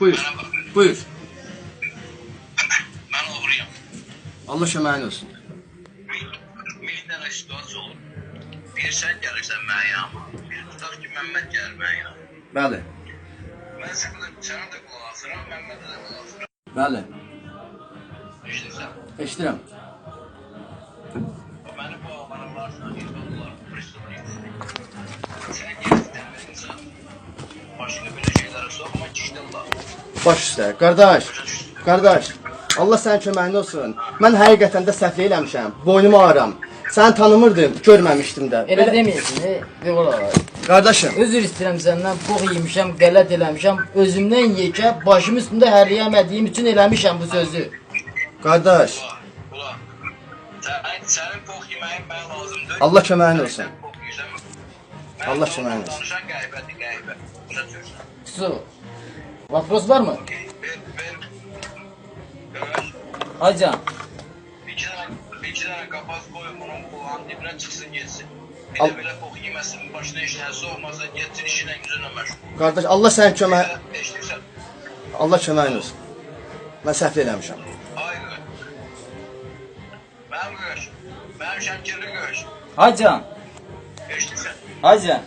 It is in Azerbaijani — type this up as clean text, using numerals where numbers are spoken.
Buyur. Buyur. Ben oğruyum. Allah şəməyin olsun. Bir tane situasiya olur. Bir sen gelirsen ben yanıma. Bir tutar ki Mehmet gelir ben yanıma. Bəli. Ben sana da kulak asıram, Mehmet'e de kulak asıram. Bəli. İşte sen. Eşidirəm. Beni bu ağlarlarsan, yıllarlar, Bristol'u. Sen gerçekten verirsen, başka bir şeylere sokma, kişidirler. Baş üstə. Qardaş. Allah sənin köməyin olsun. Mən həqiqətən də səhv eləmişəm. Boynumu ağrıram. Səni tanımırdım, görməmişdim də. Elə deməyəsin, bir olar. Qardaşım, Özür istəyirəm səndən, box yemişəm, qələt eləmişəm. Özümdən yekə, başım üstündə hərləyəmədiyim üçün eləmişəm bu sözü. qardaş. Ulan, senin bok yemeğin ben lazımdır. Allah köməyin olsun. Sen bok yiysen mi? Allah köməyin olsun. Danışan gaybetti, gaybe. Uzatıyorsun. Su. Vapros var mı? Ver. Evet. Hacı. İki tane kapak koy, bunun kulağın dibine çıksın geçsin. Bir de böyle bok yemesin, başına işine soğumasa getir işine gücüne meşgul. Qardaş, Allah sənin köməyin. Eşitsen. Allah köməyin olsun. Mən səhv eləmişəm. Hayır. Benim göğüş. Benim şemkirli göğüş. Hacı. Eşitsen. Hacı.